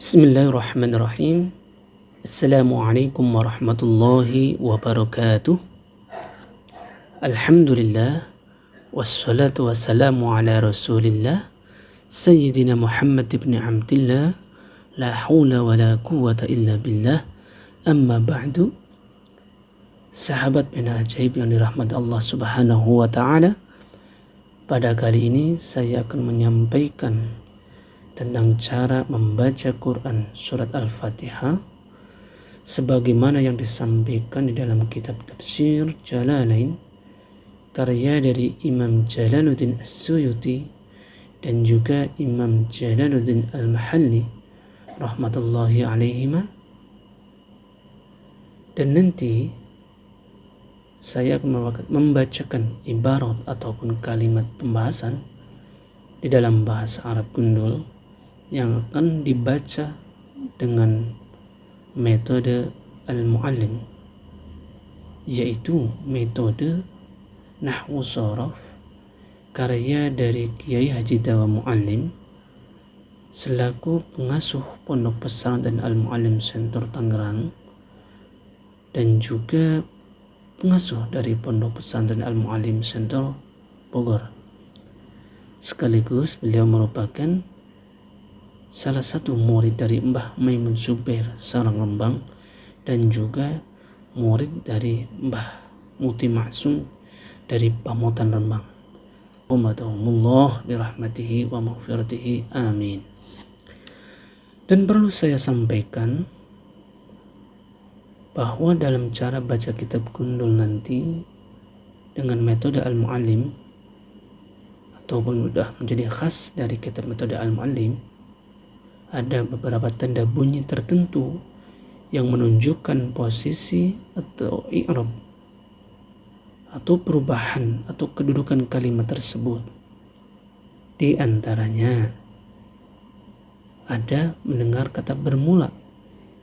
Bismillahirrahmanirrahim. Assalamualaikum warahmatullahi wabarakatuh. Alhamdulillah. Wassalatu wassalamu ala rasulillah Sayyidina Muhammad ibn Abdillah. La hawla wa la quwwata illa billah. Amma ba'du. Sahabat Bina Ajaib yang dirahmati Allah subhanahu wa ta'ala, pada kali ini saya akan menyampaikan tentang cara membaca Quran surat Al-Fatihah sebagaimana yang disampaikan di dalam kitab tafsir Jalalain karya dari Imam Jalaluddin As-Suyuti dan juga Imam Jalaluddin Al-Mahalli rahmatullahi alaihima. Dan nanti saya akan membacakan ibarat ataupun kalimat pembahasan di dalam bahasa Arab gundul yang akan dibaca dengan metode al-muallim, yaitu metode nahwu shorof karya dari Kiai Haji Dawa Muallim selaku pengasuh Pondok Pesantren Al-Muallim Center Tangerang dan juga pengasuh dari Pondok Pesantren Al-Muallim Center Bogor. Sekaligus beliau merupakan salah satu murid dari Mbah Maimun Zubair Sarang Rembang dan juga murid dari Mbah Muti Maksum dari Pamotan Rembang. Umatullah dirahmatihi wa maghfiratihi amin. Dan perlu saya sampaikan bahwa dalam cara baca kitab gundul nanti dengan metode al-muallim ataupun sudah menjadi khas dari kitab metode al-muallim, ada beberapa tanda bunyi tertentu yang menunjukkan posisi atau i'rab atau perubahan atau kedudukan kalimat tersebut. Di antaranya ada mendengar kata bermula.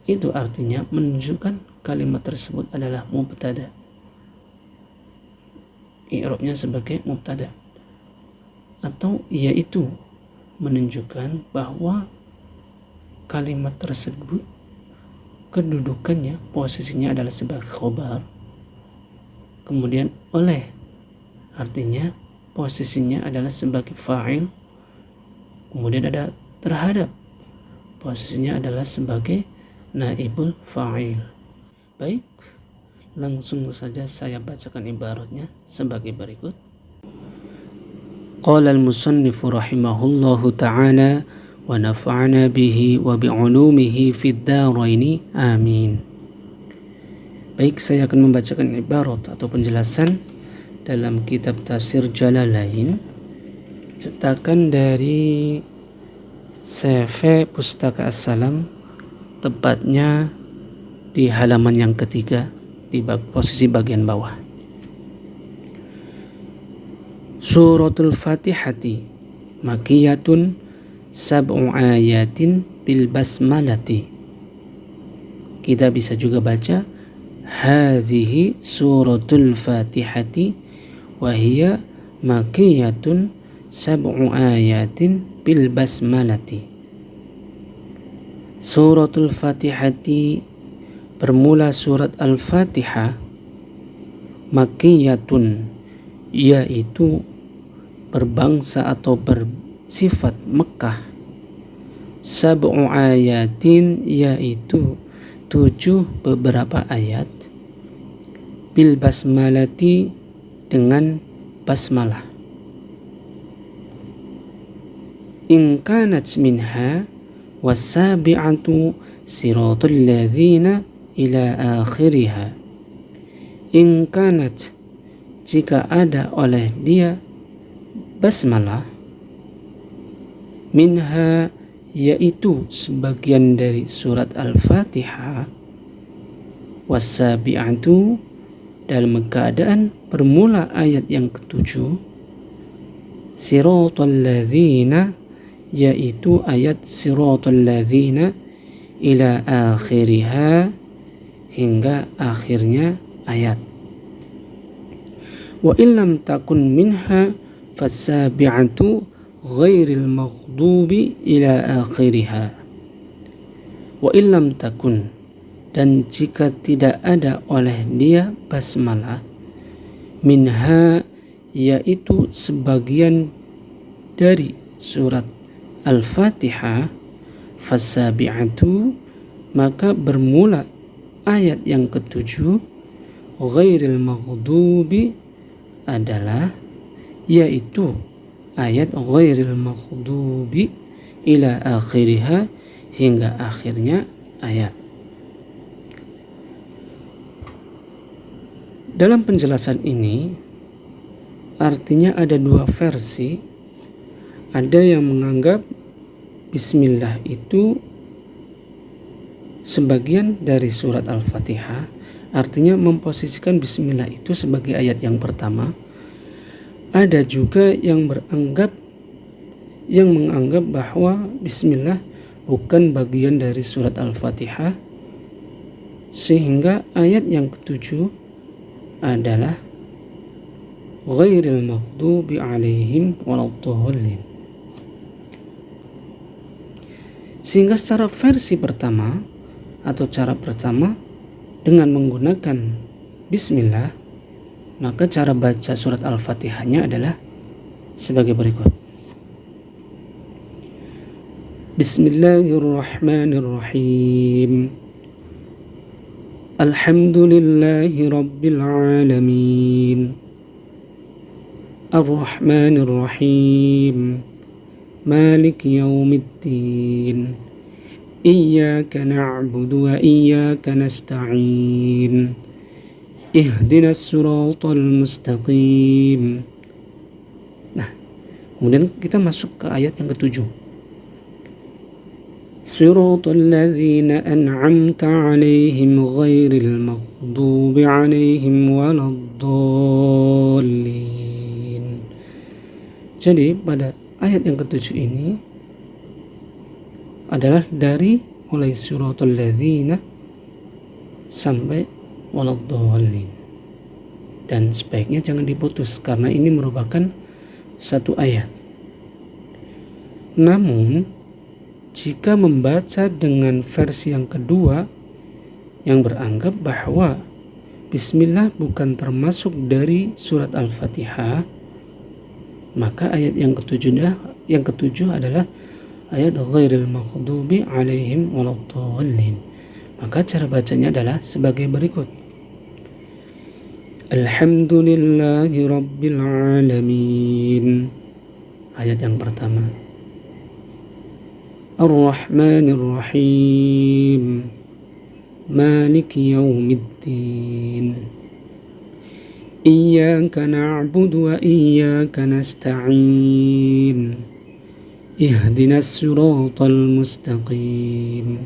Itu artinya menunjukkan kalimat tersebut adalah mubtada. I'rabnya sebagai mubtada. Atau yaitu menunjukkan bahwa kalimat tersebut kedudukannya, posisinya adalah sebagai khobar. Kemudian oleh, artinya posisinya adalah sebagai fa'il. Kemudian ada terhadap, posisinya adalah sebagai naibul fa'il. Baik, langsung saja saya bacakan ibaratnya sebagai berikut. Qala al-musannifu rahimahullahu ta'ala wa nafa'ana bihi wa bi'ulumihi fid dharaini amin. Baik, saya akan membacakan ibarat atau penjelasan dalam kitab tafsir Jalalain cetakan dari CV Pustaka As-Salam, tepatnya di halaman yang ketiga di posisi bagian bawah. Suratul Fatihati makiyatun sab'u ayatin bil basmalati. Kita bisa juga baca hadhihi suratul Fatihati wa hiya makiyatun sab'u ayatin bil basmalati. Suratul Fatihati bermula surat Al-Fatihah, makiyatun yaitu berbangsa atau bersifat Mekah, sab'u ayatin yaitu 7 beberapa ayat, bil basmalati dengan basmalah. In kanat minha wasabi'atu siratul ladzina ila akhiriha. In kanat, jika ada oleh dia basmalah, minha yaitu sebagian dari surat Al-Fatihah, wasabi'atu dalam keadaan bermula ayat yang ke-7, siratal ladzina yaitu ayat siratal ladzina ila akhiriha hingga akhirnya ayat. Wa illam takun minha fasabi'atu ghairil maghdubi ila akhiriha. Wa illam takun, dan jika tidak ada oleh dia basmalah, minha, yaitu sebagian dari surat Al-Fatihah, fasabi'atu, maka bermula ayat yang ketujuh, ghairil maghdubi adalah, yaitu ayat ghairil maghdubi ila akhiriha, hingga akhirnya ayat. Dalam penjelasan ini artinya ada dua versi. Ada yang menganggap Bismillah itu sebagian dari surat Al-Fatihah, artinya memposisikan Bismillah itu sebagai ayat yang pertama. Ada juga yang menganggap bahwa Bismillah bukan bagian dari surat Al-Fatihah, sehingga ayat yang ketujuh adalah ghairil maghdubi alaihim waladdallin. Sehingga secara versi pertama atau cara pertama dengan menggunakan Bismillah, maka cara baca surat Al-Fatihahnya adalah sebagai berikut. Bismillahirrahmanirrahim. Alhamdulillahi rabbil alamin. Ar-Rahmanir-Rahim. مالك يوم الدين إياك نعبد وإياك نستعين اهدنا الصراط المستقيم. Nah, kemudian kita masuk ke ayat yang ketujuh. Siratal ladzina an'amta 'alaihim ghairil maghdubi 'alaihim waladdallin. Jadi pada ayat yang ketujuh ini adalah dari mulai suratul ladzina sampai waladdallin, dan sebaiknya jangan diputus karena ini merupakan satu ayat. Namun jika membaca dengan versi yang kedua yang beranggap bahwa Bismillah bukan termasuk dari surat Al-Fatihah, maka ayat yang ketujuh adalah ayat ghairil maghdubi alaihim waladdallin. Maka cara bacanya adalah sebagai berikut. Alhamdulillahi rabbil alamin. Ayat yang pertama. Ar-Rahmanir-Rahim. Maliki yaumiddin. Iyyaka na'budu wa iyyaka nasta'in ihdinas siratal mustaqim.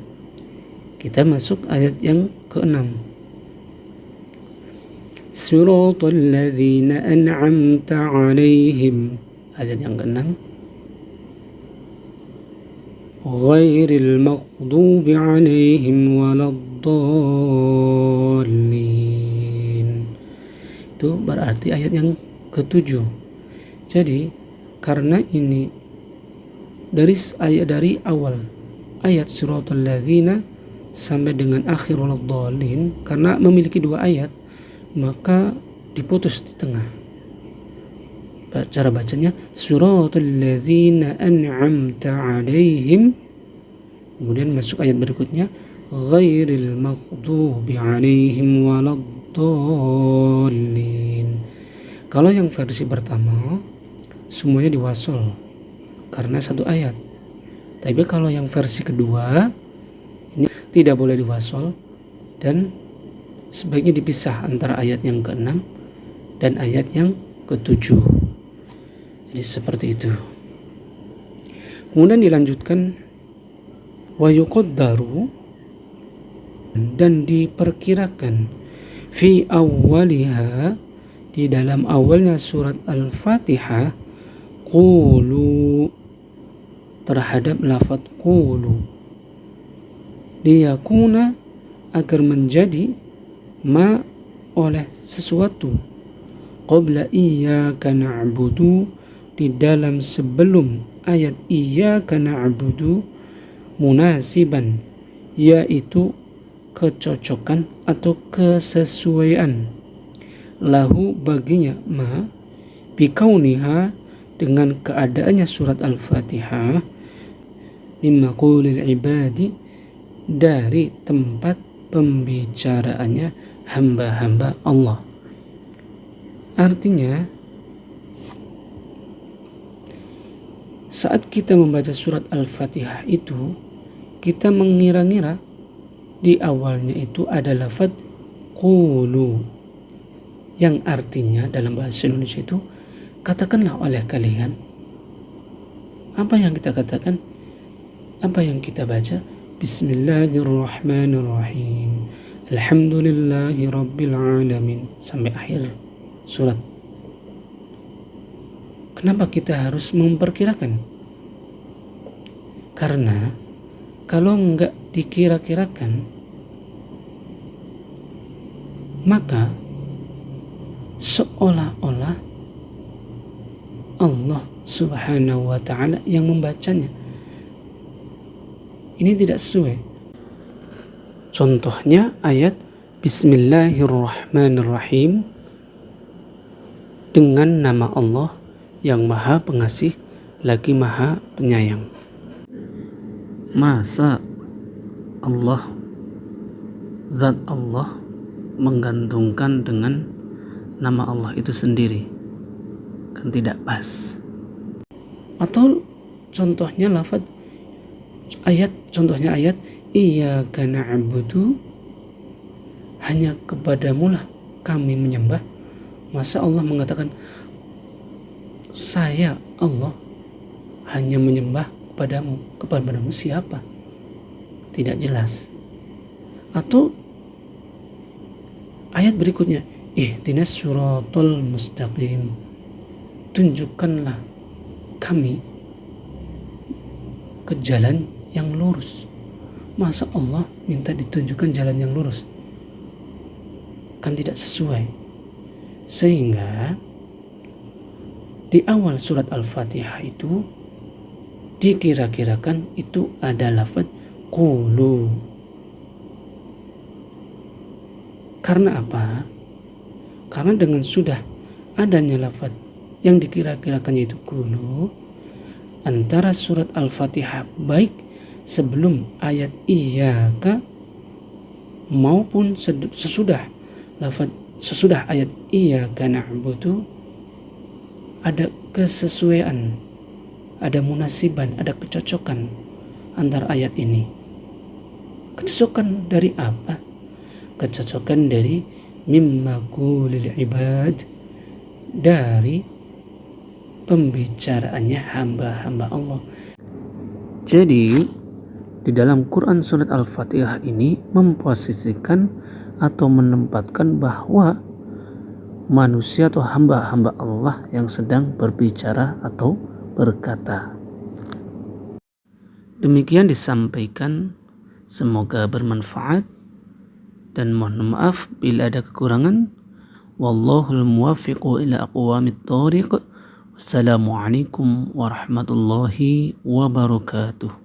Kita masuk ayat yang ke-6. Siratal ladzina an'amta 'alaihim. Ayat yang ke-6. Ghairil maghdubi 'alaihim waladdallin. Itu berarti ayat yang ketujuh. Jadi karena ini dari awal ayat suratul ladzina sampai dengan akhir waladdallin, karena memiliki dua ayat, maka diputus di tengah. Cara bacanya suratul ladzina an'amta 'alaihim, kemudian masuk ayat berikutnya ghairil maghdubi 'alaihim waladdallin. Kalau yang versi pertama semuanya diwasol karena satu ayat. Tapi kalau yang versi kedua ini tidak boleh diwasol dan sebaiknya dipisah antara ayat yang ke-6 dan ayat yang ke-7. Jadi seperti itu. Kemudian dilanjutkan wa yuqaddaru, dan diperkirakan fi awwaliha, di dalam awalnya surat Al-Fatihah, qulu, terhadap lafaz qulu, liyakuna, agar menjadi ma oleh sesuatu, qabla iyyaka na'budu, di dalam sebelum ayat iyyaka na'budu, munasiban, yaitu kecocokan atau kesesuaian, lahu baginya ma bikauniha dengan keadaannya surat Al-Fatihah mimma qulil ibadi dari tempat pembicaraannya hamba-hamba Allah. Artinya saat kita membaca surat Al-Fatihah itu, kita mengira-ngira di awalnya itu ada lafaz qulu yang artinya dalam bahasa Indonesia itu katakanlah oleh kalian. Apa yang kita katakan? Apa yang kita baca? Bismillahirrahmanirrahim. Alhamdulillahi rabbil alamin sampai akhir surat. Kenapa kita harus memperkirakan? Karena kalau enggak dikira-kirakan, maka seolah-olah Allah Subhanahu wa ta'ala yang membacanya. Ini tidak sesuai. Contohnya ayat Bismillahirrahmanirrahim dengan nama Allah yang Maha Pengasih lagi Maha Penyayang. Masa Allah, zat Allah menggantungkan dengan nama Allah itu sendiri? Kan tidak pas. Atau contohnya ayat iyyaka na'budu, hanya kepadamu lah kami menyembah. Masa Allah mengatakan saya Allah hanya menyembah kepadamu? Kepadamu siapa? Tidak jelas. Atau ayat berikutnya ihdinas siratal mustaqim, tunjukkanlah kami ke jalan yang lurus. Masa Allah minta ditunjukkan jalan yang lurus? Kan tidak sesuai. Sehingga di awal surat Al-Fatihah itu dikira-kirakan itu ada lafaz qulu. Karena apa? Karena dengan sudah adanya lafaz yang dikira-kirakannya itu qulu, antara surat Al-Fatihah baik sebelum ayat iyyaka maupun sesudah ayat iyyaka na'budu ada kesesuaian, ada munasiban, ada kecocokan antara ayat ini. Kecocokan dari apa? Kecocokan dari mimma qulil ibad, dari pembicaraannya hamba-hamba Allah. Jadi di dalam Quran surat Al-Fatihah ini memposisikan atau menempatkan bahwa manusia atau hamba-hamba Allah yang sedang berbicara atau berkata. Demikian disampaikan, semoga bermanfaat dan mohon maaf bila ada kekurangan. Wallahul muwaffiqu ila aqwamit thoriq. Wassalamualaikum warahmatullahi wabarakatuh.